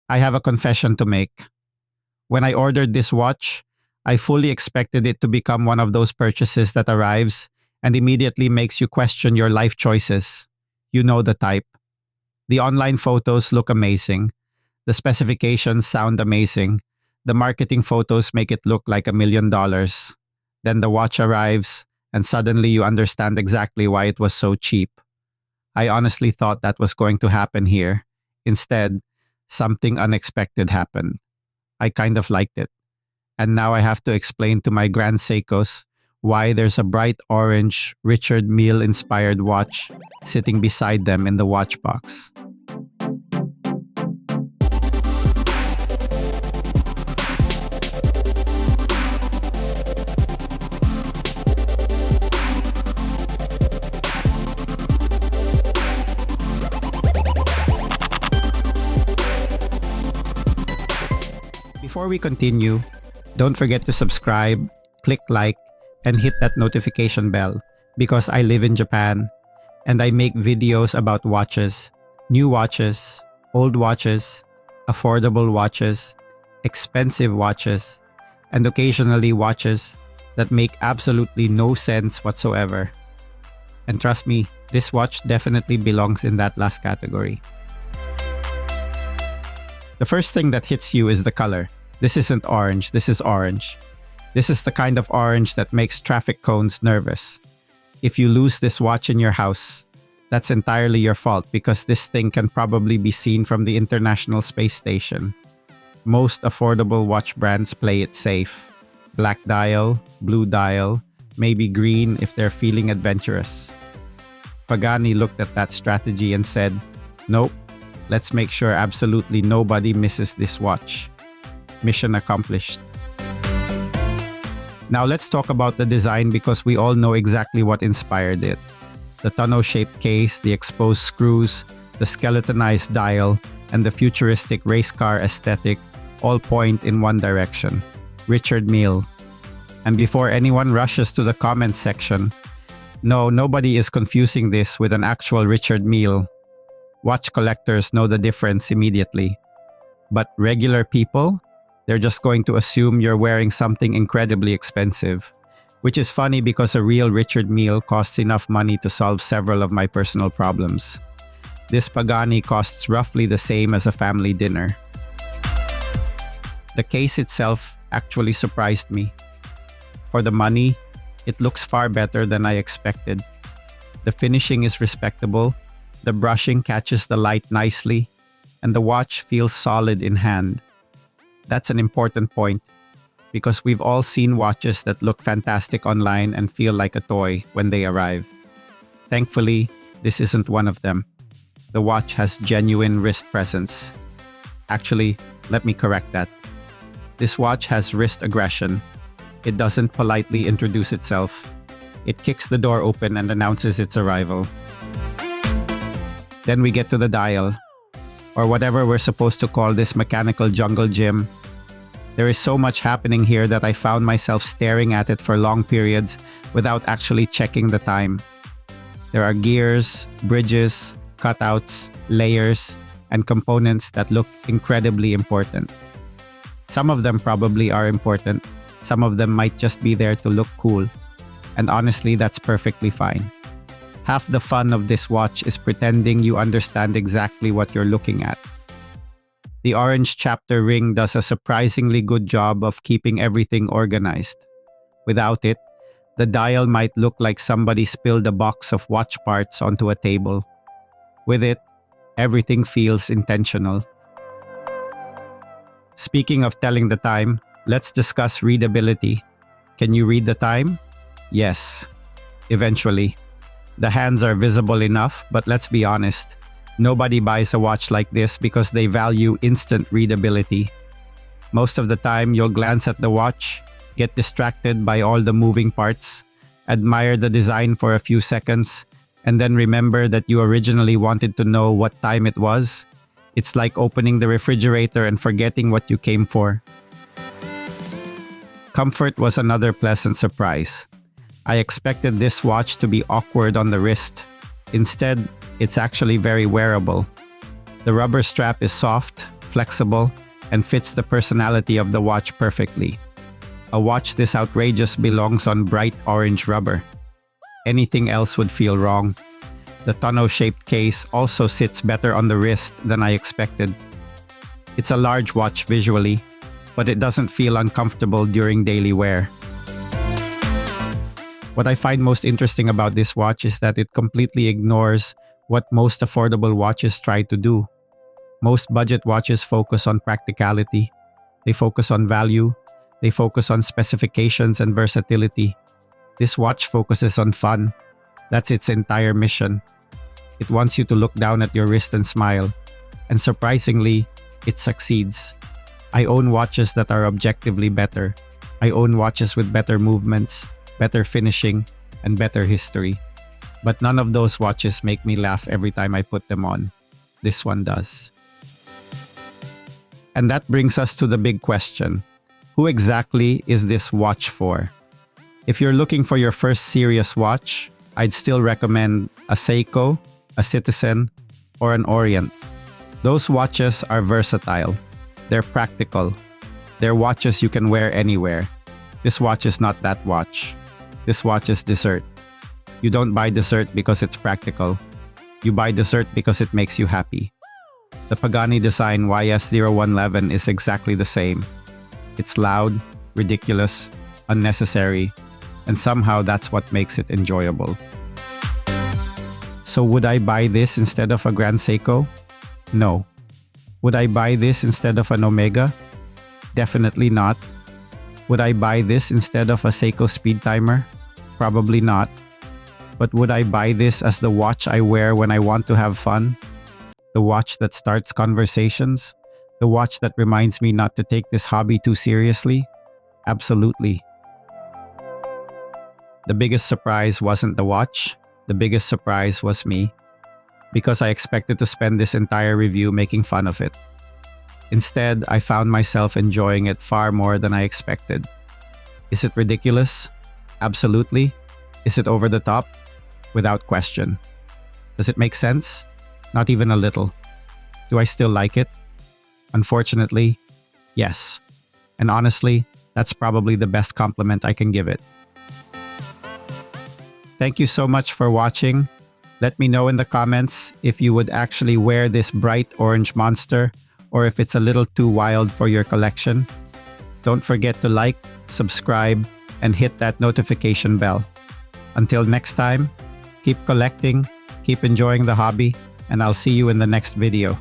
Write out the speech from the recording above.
I have a confession to make. When I ordered this watch, I fully expected it to become one of those purchases that arrives and immediately makes you question your life choices. You know the type. The online photos look amazing. The specifications sound amazing. The marketing photos make it look like $1,000,000. Then the watch arrives, and suddenly you understand exactly why it was so cheap. I honestly thought that was going to happen here. Instead, something unexpected happened. I kind of liked it. And now I have to explain to my grand Seikos why there's a bright orange Richard Mille inspired watch sitting beside them in the watch box. Before we continue, don't forget to subscribe, click like, and hit that notification bell because I live in Japan and I make videos about watches, new watches, old watches, affordable watches, expensive watches, and occasionally watches that make absolutely no sense whatsoever. And trust me, this watch definitely belongs in that last category. The first thing that hits you is the color. This isn't orange, this is orange. This is the kind of orange that makes traffic cones nervous. If you lose this watch in your house, that's entirely your fault because this thing can probably be seen from the International Space Station. Most affordable watch brands play it safe. Black dial, blue dial, maybe green if they're feeling adventurous. Pagani looked at that strategy and said, "Nope, let's make sure absolutely nobody misses this watch." Mission accomplished. Now let's talk about the design because we all know exactly what inspired it. The tonneau-shaped case, the exposed screws, the skeletonized dial, and the futuristic race car aesthetic all point in one direction. Richard Mille. And before anyone rushes to the comments section, no, nobody is confusing this with an actual Richard Mille. Watch collectors know the difference immediately. But regular people? They're just going to assume you're wearing something incredibly expensive, which is funny because a real Richard Mille costs enough money to solve several of my personal problems. This Pagani costs roughly the same as a family dinner. The case itself actually surprised me. For the money, it looks far better than I expected. The finishing is respectable, the brushing catches the light nicely, and the watch feels solid in hand. That's an important point because we've all seen watches that look fantastic online and feel like a toy when they arrive. Thankfully, this isn't one of them. The watch has genuine wrist presence. Actually, let me correct that. This watch has wrist aggression. It doesn't politely introduce itself. It kicks the door open and announces its arrival. Then we get to the dial, or whatever we're supposed to call this mechanical jungle gym. There is so much happening here that I found myself staring at it for long periods without actually checking the time. There are gears, bridges, cutouts, layers, and components that look incredibly important. Some of them probably are important. Some of them might just be there to look cool. And honestly, that's perfectly fine. Half the fun of this watch is pretending you understand exactly what you're looking at. The orange chapter ring does a surprisingly good job of keeping everything organized. Without it, the dial might look like somebody spilled a box of watch parts onto a table. With it, everything feels intentional. Speaking of telling the time, let's discuss readability. Can you read the time? Yes, eventually. The hands are visible enough, but let's be honest, nobody buys a watch like this because they value instant readability. Most of the time, you'll glance at the watch, get distracted by all the moving parts, admire the design for a few seconds, and then remember that you originally wanted to know what time it was. It's like opening the refrigerator and forgetting what you came for. Comfort was another pleasant surprise. I expected this watch to be awkward on the wrist. Instead, it's actually very wearable. The rubber strap is soft, flexible, and fits the personality of the watch perfectly. A watch this outrageous belongs on bright orange rubber. Anything else would feel wrong. The tonneau-shaped case also sits better on the wrist than I expected. It's a large watch visually, but it doesn't feel uncomfortable during daily wear. What I find most interesting about this watch is that it completely ignores what most affordable watches try to do. Most budget watches focus on practicality. They focus on value. They focus on specifications and versatility. This watch focuses on fun. That's its entire mission. It wants you to look down at your wrist and smile. And surprisingly, it succeeds. I own watches that are objectively better. I own watches with better movements, better finishing, and better history. But none of those watches make me laugh every time I put them on. This one does. And that brings us to the big question. Who exactly is this watch for? If you're looking for your first serious watch, I'd still recommend a Seiko, a Citizen, or an Orient. Those watches are versatile. They're practical. They're watches you can wear anywhere. This watch is not that watch. This watch is dessert. You don't buy dessert because it's practical. You buy dessert because it makes you happy. The Pagani design YS-011 is exactly the same. It's loud, ridiculous, unnecessary, and somehow that's what makes it enjoyable. So would I buy this instead of a Grand Seiko? No. Would I buy this instead of an Omega? Definitely not. Would I buy this instead of a Seiko speed timer? Probably not. But would I buy this as the watch I wear when I want to have fun? The watch that starts conversations? The watch that reminds me not to take this hobby too seriously? Absolutely. The biggest surprise wasn't the watch. The biggest surprise was me. Because I expected to spend this entire review making fun of it. Instead, I found myself enjoying it far more than I expected. Is it ridiculous? Absolutely. Is it over the top? Without question. Does it make sense? Not even a little. Do I still like it? Unfortunately, yes. And honestly, that's probably the best compliment I can give it. Thank you so much for watching. Let me know in the comments if you would actually wear this bright orange monster or if it's a little too wild for your collection. Don't forget to like, subscribe, and hit that notification bell. Until next time, keep collecting, keep enjoying the hobby, and I'll see you in the next video.